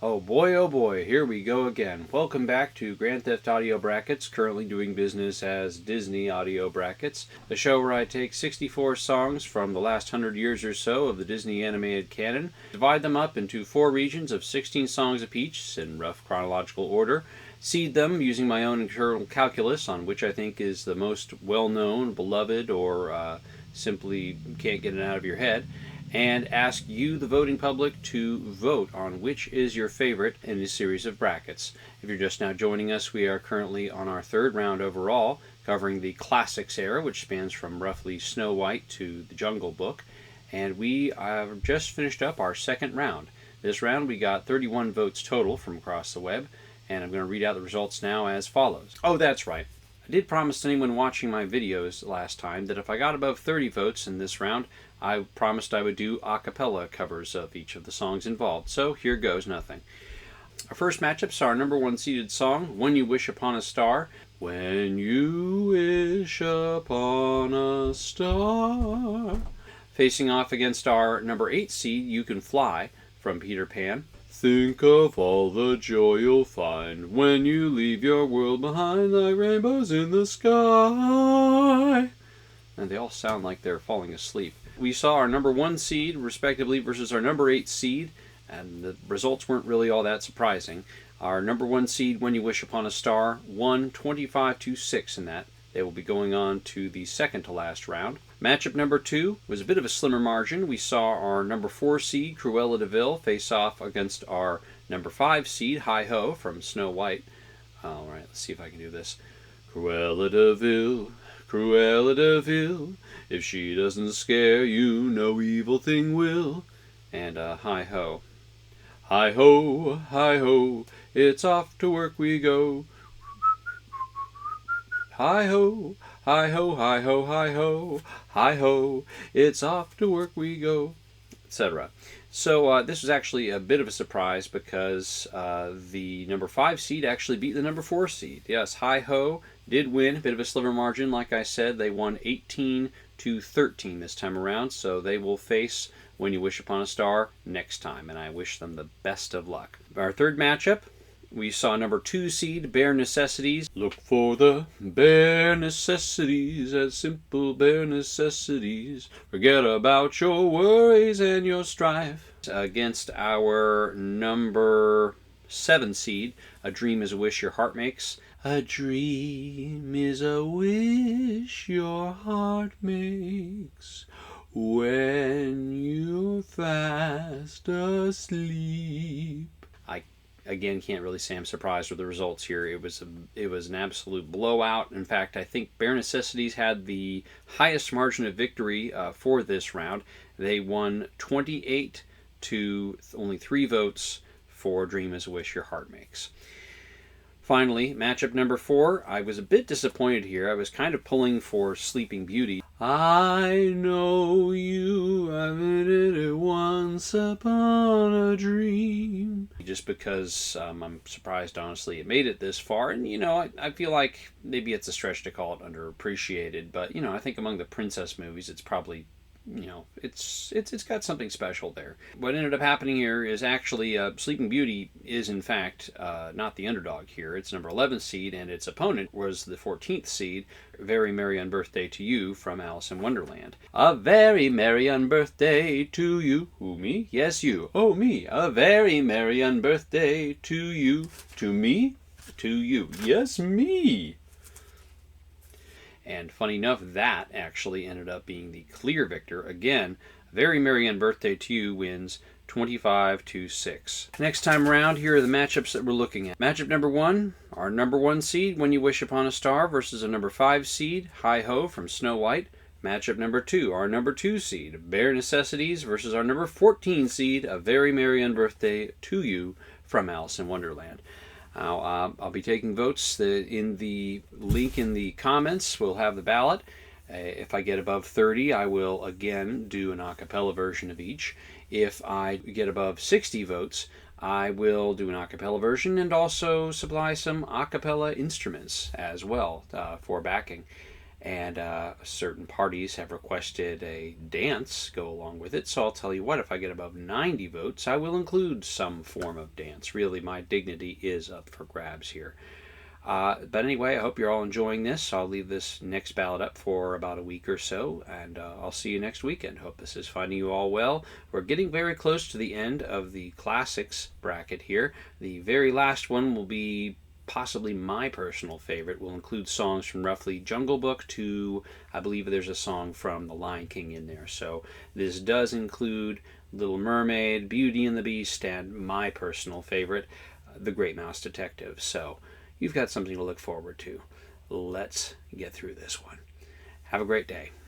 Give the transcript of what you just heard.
Oh boy, here we go again. Welcome back to Grand Theft Audio Brackets, currently doing business as Disney Audio Brackets, the show where I take 64 songs from the last 100 years or so of the Disney Animated Canon, divide them up into 4 regions of 16 songs apiece in rough chronological order, seed them using my own internal calculus on which I think is the most well-known, beloved, or simply can't get it out of your head, and ask you, the voting public, to vote on which is your favorite in this series of brackets. If you're just now joining us, we are currently on our 3rd round overall, covering the Classics era, which spans from roughly Snow White to the Jungle Book, and we have just finished up our 2nd round. This round we got 31 votes total from across the web, and I'm going to read out the results now as follows. Oh, that's right. I did promise anyone watching my videos last time that if I got above 30 votes in this round, I promised I would do a cappella covers of each of the songs involved, so here goes nothing. Our first matchups are our number 1 seeded song, When You Wish Upon a Star. When you wish upon a star. Facing off against our number 8 seed, You Can Fly, from Peter Pan. Think of all the joy you'll find when you leave your world behind, like rainbows in the sky. And they all sound like they're falling asleep. We saw our number 1 seed, respectively, versus our number 8 seed, and the results weren't really all that surprising. Our number 1 seed, When You Wish Upon a Star, won 25-6 in that. They will be going on to the second to last round. Matchup number 2 was a bit of a slimmer margin. We saw our number 4 seed, Cruella de Vil, face off against our number 5 seed, Hi Ho, from Snow White. Alright, let's see if I can do this. Cruella de Vil, Cruella de Vil, if she doesn't scare you, no evil thing will. And Hi Ho. Hi ho, it's off to work we go. Hi ho, hi ho, hi ho, hi ho, hi ho, it's off to work we go, etc. So this was actually a bit of a surprise because the number 5 seed actually beat the number 4 seed. Yes, Hi Ho did win, a bit of a sliver margin. Like I said, they won 18-13 this time around, so they will face When You Wish Upon a Star next time, and I wish them the best of luck. Our third matchup, we saw number 2 seed, Bare Necessities. Look for the bare necessities, as simple bare necessities. Forget about your worries and your strife. Against our number 7 seed, A Dream is a Wish Your Heart Makes. A dream is a wish your heart makes when you're fast asleep. I again can't really say I'm surprised with the results here. It was an absolute blowout. In fact, I think Bare Necessities had the highest margin of victory for this round. They won 28 to only 3 votes for Dream is a Wish Your Heart Makes. Finally, matchup number 4, I was a bit disappointed here. I was kind of pulling for Sleeping Beauty. I know you haven't it once upon a dream. Just because I'm surprised, honestly, it made it this far. And, I feel like maybe it's a stretch to call it underappreciated. But, I think among the princess movies, it's probably, it's got something special there. What ended up happening here is actually Sleeping Beauty is in fact not the underdog here. It's number 11 seed, and its opponent was the 14th seed, Very Merry Unbirthday to You, from Alice in Wonderland. A very merry unbirthday to you. Who, me? Yes, you. Oh, me. A very merry unbirthday to you. To me? To you. Yes, me. And funny enough, that actually ended up being the clear victor. Again, Very Merry Unbirthday to You wins 25-6. Next time around, here are the matchups that we're looking at. Matchup number 1, our number 1 seed, When You Wish Upon a Star, versus a number 5 seed, Hi Ho, from Snow White. Matchup number 2, our number 2 seed, Bare Necessities, versus our number 14 seed, A Very Merry Unbirthday to You, from Alice in Wonderland. I'll be taking votes in the link in the comments. We'll have the ballot. If I get above 30, I will again do an a cappella version of each. If I get above 60 votes, I will do an a cappella version and also supply some a cappella instruments as well for backing. And certain parties have requested a dance go along with it. So I'll tell you what, if I get above 90 votes, I will include some form of dance. Really, my dignity is up for grabs here. But anyway, I hope you're all enjoying this. I'll leave this next ballot up for about a week or so, and I'll see you next weekend. Hope this is finding you all well. We're getting very close to the end of the classics bracket here. The very last one will be possibly my personal favorite. Will include songs from roughly Jungle Book to, I believe there's a song from The Lion King in there. So this does include Little Mermaid, Beauty and the Beast, and my personal favorite, The Great Mouse Detective. So you've got something to look forward to. Let's get through this one. Have a great day.